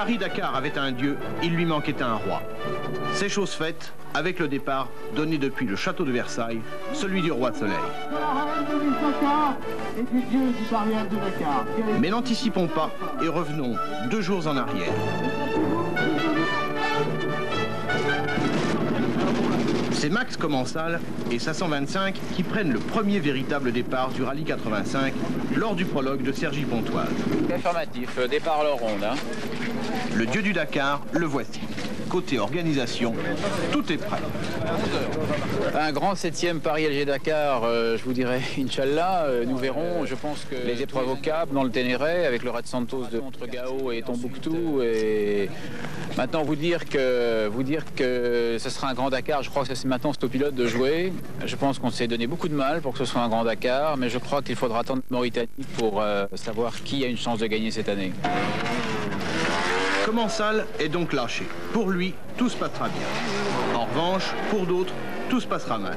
Paris-Dakar avait un dieu, il lui manquait un roi. C'est chose faite avec le départ donné depuis le château de Versailles, celui du roi Soleil. Mais n'anticipons pas et revenons 2 jours en arrière. C'est Max Commensal et sa 125 qui prennent le premier véritable départ du rallye 85 lors du prologue de Cergy Pontoise. Affirmatif, départ à la ronde. Le dieu du Dakar, le voici. Côté organisation, tout est prêt. Un grand 7e Paris-Alger-Dakar, je vous dirais, Inch'Allah, nous verrons. Je pense que les épreuves au Cap, dans le Ténéré, avec le Red Santos de contre Gao et Tombouctou. Et maintenant, vous dire que ce sera un grand Dakar, je crois que c'est maintenant au pilote de jouer. Je pense qu'on s'est donné beaucoup de mal pour que ce soit un grand Dakar, mais je crois qu'il faudra attendre Mauritanie pour savoir qui a une chance de gagner cette année. Commensal est donc lâché. Pour lui, tout se passera bien. En revanche, pour d'autres, tout se passera mal.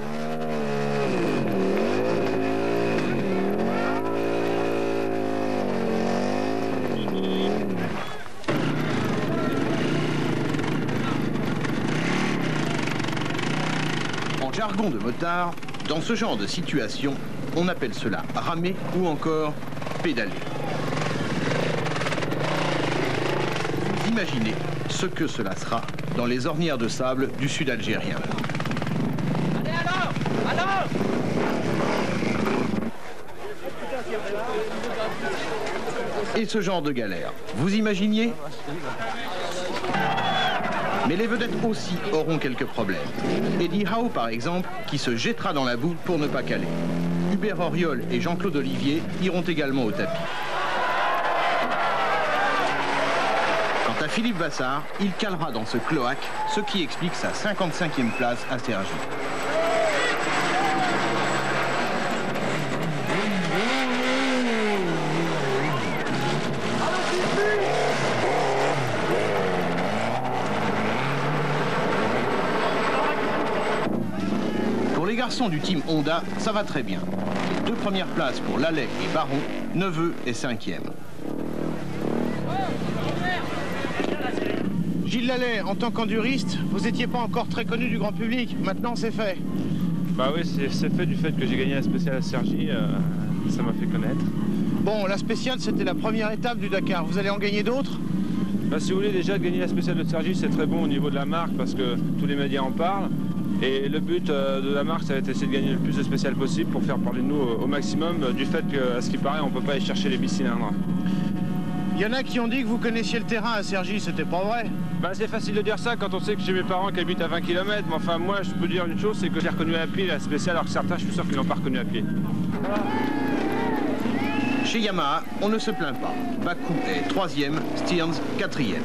En jargon de motard, dans ce genre de situation, on appelle cela ramer ou encore pédaler. Imaginez ce que cela sera dans les ornières de sable du sud algérien. Allez alors Et ce genre de galère, vous imaginiez? Mais les vedettes aussi auront quelques problèmes. Eddie Howe, par exemple, qui se jettera dans la boue pour ne pas caler. Hubert Auriol et Jean-Claude Olivier iront également au tapis. Quant à Philippe Vassard, il calera dans ce cloaque, ce qui explique sa 55e place à Cergy. Pour les garçons du team Honda, ça va très bien. Les 2 premières places pour Lallet et Baron, Neveu est 5e. Gilles Lallet, en tant qu'enduriste, vous n'étiez pas encore très connu du grand public. Maintenant, c'est fait. Bah oui, c'est fait du fait que j'ai gagné la spéciale à Cergy. Ça m'a fait connaître. Bon, la spéciale, c'était la première étape du Dakar. Vous allez en gagner d'autres? Bah, si vous voulez, déjà, gagner la spéciale de Cergy, c'est très bon au niveau de la marque parce que tous les médias en parlent. Et le but de la marque, ça va être d'essayer de gagner le plus de spéciales possible pour faire parler de nous au maximum du fait qu'à ce qui paraît, on ne peut pas aller chercher les bicylindres. Il y en a qui ont dit que vous connaissiez le terrain à Cergy, c'était pas vrai? Bah, c'est facile de dire ça quand on sait que j'ai mes parents qui habitent à 20 km. Mais enfin, moi, je peux dire une chose, c'est que j'ai reconnu à pied la spéciale, alors que certains, je suis sûr qu'ils n'ont pas reconnu à pied. Chez Yamaha, on ne se plaint pas. Bakou est 3e, Stearns 4e.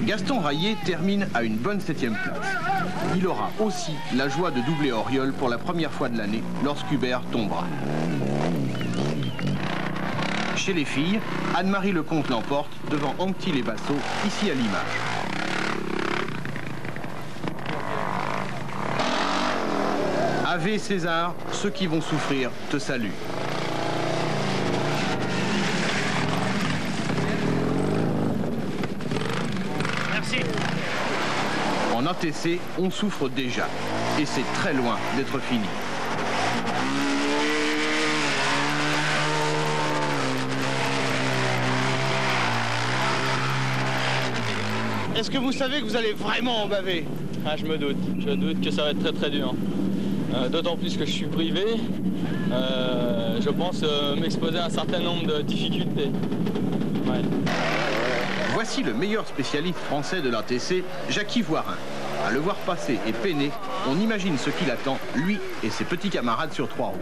Gaston Raillet termine à une bonne 7e place. Il aura aussi la joie de doubler Auriol pour la première fois de l'année lorsqu'Hubert tombera. Chez les filles, Anne-Marie Lecomte l'emporte devant Anctil et Basso, ici à l'image. Ave César, ceux qui vont souffrir te saluent. En ATC, on souffre déjà, et c'est très loin d'être fini. Est-ce que vous savez que vous allez vraiment en baver? Ah, je doute que ça va être très très dur. D'autant plus que je suis privé, je pense m'exposer à un certain nombre de difficultés. Ouais. Voici le meilleur spécialiste français de l'ATC, Jackie Voirin. À le voir passer et peiner, on imagine ce qu'il attend, lui et ses petits camarades sur 3 roues.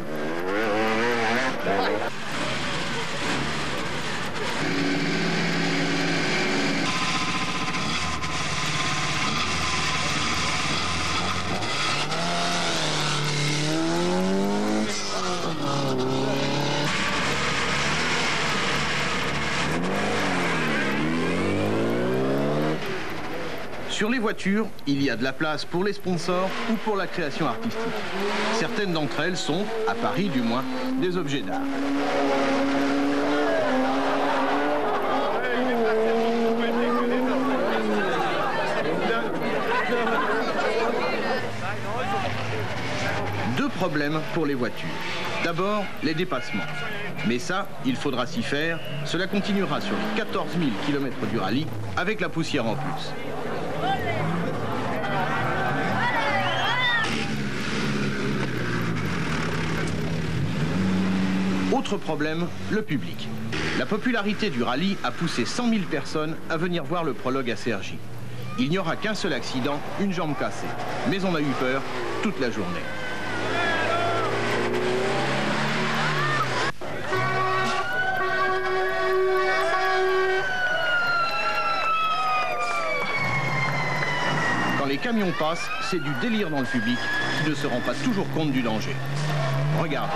Sur les voitures, il y a de la place pour les sponsors ou pour la création artistique. Certaines d'entre elles sont, à Paris du moins, des objets d'art. Deux problèmes pour les voitures. D'abord, les dépassements. Mais ça, il faudra s'y faire. Cela continuera sur les 14 000 km du rallye avec la poussière en plus. Autre problème, le public. La popularité du rallye a poussé 100 000 personnes à venir voir le prologue à Cergy. Il n'y aura qu'un seul accident, une jambe cassée. Mais on a eu peur toute la journée. Quand les camions passent, c'est du délire dans le public qui ne se rend pas toujours compte du danger. Regarde.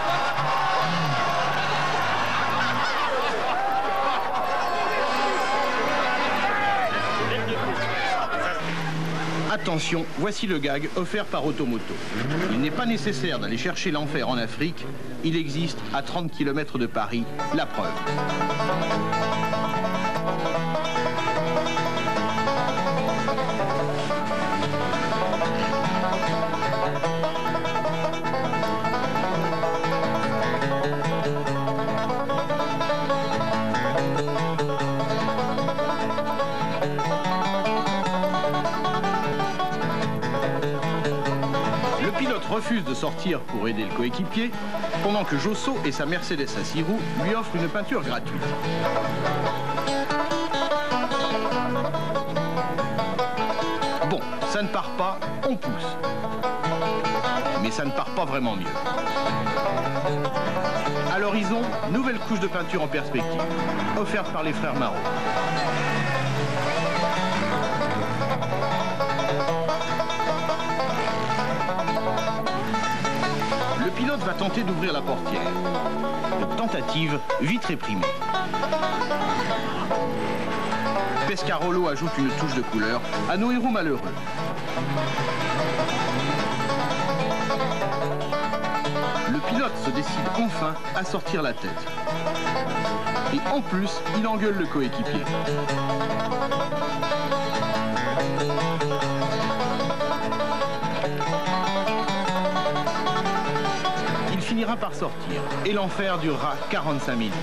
Attention, voici le gag offert par Automoto. Il n'est pas nécessaire d'aller chercher l'enfer en Afrique. Il existe à 30 km de Paris, la preuve. Refuse de sortir pour aider le coéquipier, pendant que Josso et sa Mercedes à 6 roues lui offrent une peinture gratuite. Bon, ça ne part pas, on pousse. Mais ça ne part pas vraiment mieux. À l'horizon, nouvelle couche de peinture en perspective, offerte par les frères Marot. Le pilote va tenter d'ouvrir la portière. Une tentative vite réprimée. Pescarolo ajoute une touche de couleur à nos héros malheureux. Le pilote se décide enfin à sortir la tête. Et en plus, il engueule le coéquipier. Finira par sortir et l'enfer durera 45 minutes.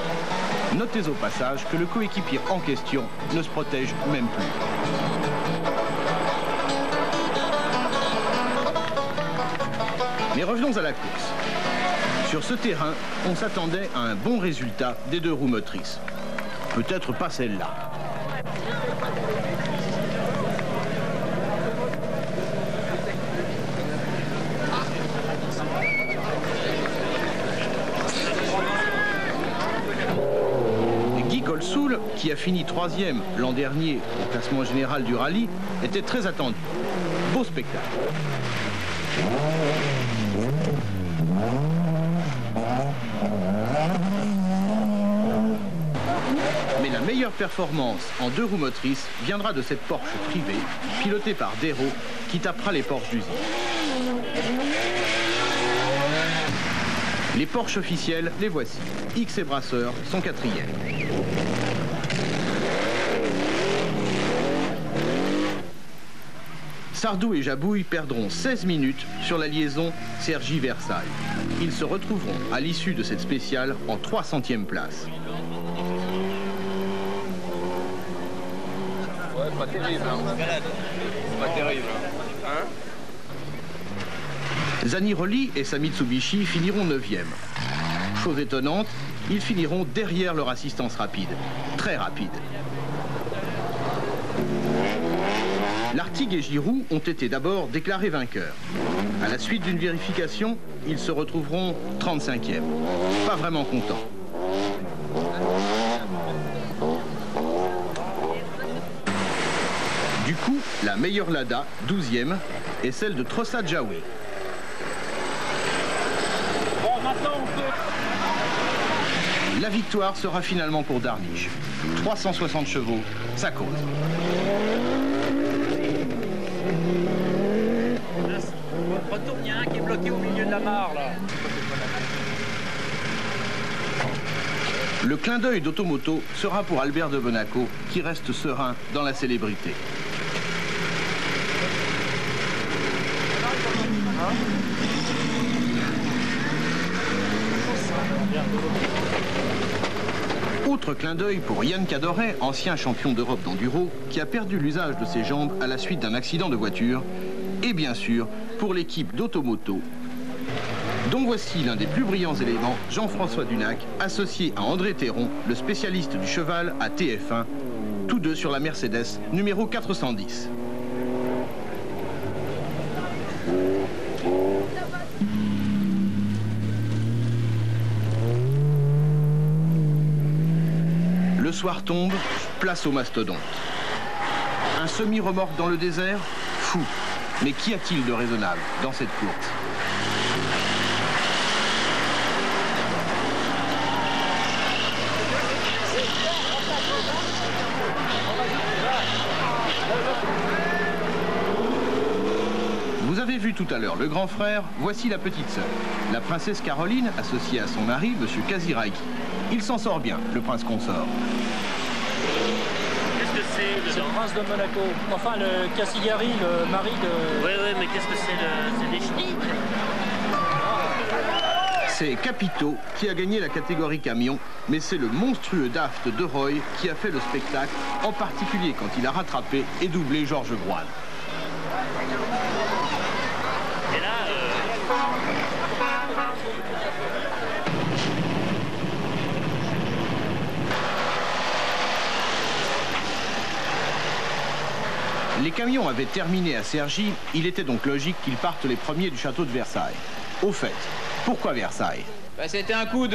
Notez au passage que le coéquipier en question ne se protège même plus. Mais revenons à la course. Sur ce terrain, on s'attendait à un bon résultat des deux roues motrices. Peut-être pas celle-là. Soul, qui a fini 3e l'an dernier au classement général du rallye, était très attendu. Beau spectacle. Mais la meilleure performance en deux roues motrices viendra de cette Porsche privée, pilotée par Dero, qui tapera les Porsche d'usine. Les Porsche officiels, les voici. X et Brasseur sont 4e. Sardou et Jabouille perdront 16 minutes sur la liaison Cergy-Versailles. Ils se retrouveront à l'issue de cette spéciale en 300e place. Ouais, pas terrible, hein. Pas terrible, hein. Zaniroli et sa Mitsubishi finiront 9e. Chose étonnante, ils finiront derrière leur assistance rapide. Très rapide. Lartigue et Giroud ont été d'abord déclarés vainqueurs. À la suite d'une vérification, ils se retrouveront 35e. Pas vraiment contents. Du coup, la meilleure Lada, 12e, est celle de Trossa Djaoui. La victoire sera finalement pour Darniche. 360 chevaux, ça cause. Retourne, il y a un qui est bloqué au milieu de la mare, là. Le clin d'œil d'Automoto sera pour Albert de Bonaco, qui reste serein dans la célébrité. Autre clin d'œil pour Yann Cadoret, ancien champion d'Europe d'enduro, qui a perdu l'usage de ses jambes à la suite d'un accident de voiture. Et bien sûr, pour l'équipe d'Automoto, dont voici l'un des plus brillants éléments, Jean-François Dunac, associé à André Théron, le spécialiste du cheval à TF1, tous deux sur la Mercedes numéro 410. Le soir tombe, place au mastodonte. Un semi-remorque dans le désert? Fou. Mais qu'y a-t-il de raisonnable dans cette course? Vous avez vu tout à l'heure le grand frère, voici la petite sœur. La princesse Caroline, associée à son mari, monsieur Kaziraiki. Il s'en sort bien, le prince consort. Qu'est-ce que c'est? C'est le prince de Monaco. Enfin, le Cassigari, le mari de... Oui, mais qu'est-ce que c'est? C'est des schnicks? C'est Capito qui a gagné la catégorie camion, mais c'est le monstrueux Daft de Roy qui a fait le spectacle, en particulier quand il a rattrapé et doublé Georges Groine. Et là, Les camions avaient terminé à Cergy, il était donc logique qu'ils partent les premiers du château de Versailles. Au fait, pourquoi Versailles? C'était un coup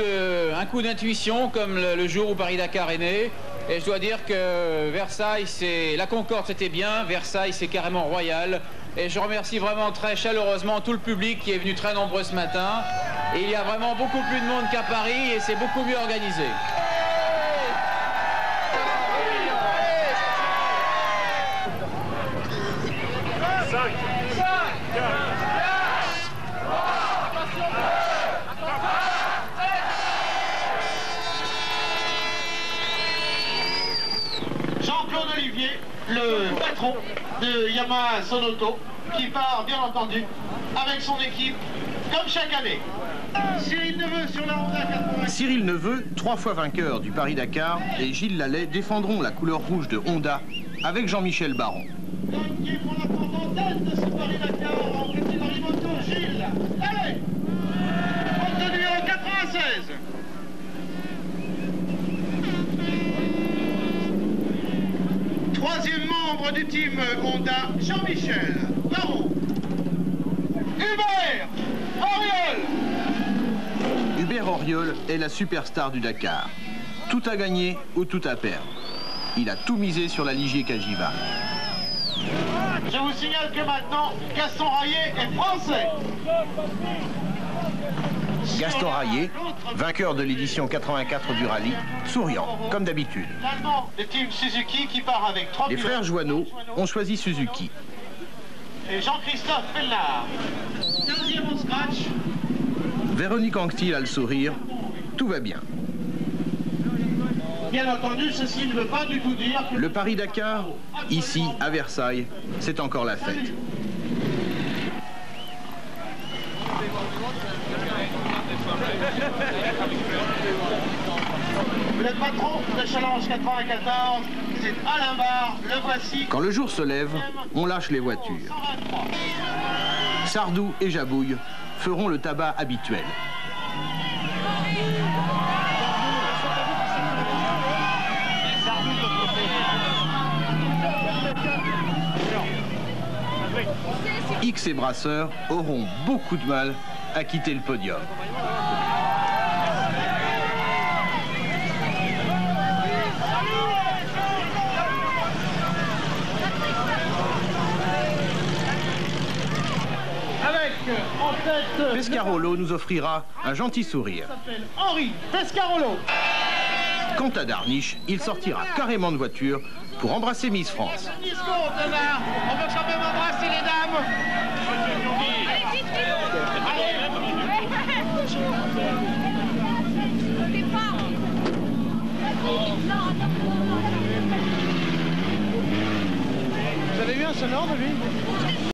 d'intuition, comme le jour où Paris-Dakar est né. Et je dois dire que Versailles, la Concorde, c'était bien. Versailles, c'est carrément royal. Et je remercie vraiment très chaleureusement tout le public qui est venu très nombreux ce matin. Et il y a vraiment beaucoup plus de monde qu'à Paris et c'est beaucoup mieux organisé. Jean-Claude Olivier, le patron de Yamaha Sonoto, qui part bien entendu avec son équipe comme chaque année. Cyril Neveu sur la Honda 80. Cyril Neveu, 3 fois vainqueur du Paris-Dakar, et Gilles Lallet défendront la couleur rouge de Honda avec Jean-Michel Baron. Qui prend la porte en tête de ce Paris-Dakar en catégorie moto, Gilles Lallet, porte numéro 96. Troisième membre du team Honda, Jean-Michel Baron. Hubert Auriol. Hubert Auriol est la superstar du Dakar. Tout à gagner ou tout à perdre. Il a tout misé sur la Ligier Cagiva. Je vous signale que maintenant, Gaston Raillet est français. Gaston Raillet, vainqueur de l'édition 84 du rallye, souriant, comme d'habitude. L'Allemand de team Suzuki qui part avec 3 Les frères Joanneau ont choisi Suzuki. Et Jean-Christophe Pellard. 15e au scratch. Véronique Anctil a le sourire. Tout va bien. Bien entendu, ceci ne veut pas du tout dire que... Le Paris-Dakar, ici, à Versailles, c'est encore la fête. Le patron de Challenge 94, c'est Alain Barre, le voici. Quand le jour se lève, on lâche les voitures. Sardou et Jabouille feront le tabac habituel. X et Brasseur auront beaucoup de mal à quitter le podium. Avec en tête... Pescarolo nous offrira un gentil sourire. s'appelle Henri Pescarolo. Quant à Darniche, il sortira carrément de voiture pour embrasser Miss France. On veut quand même embrasser les dames. Vous avez eu un sonore de lui?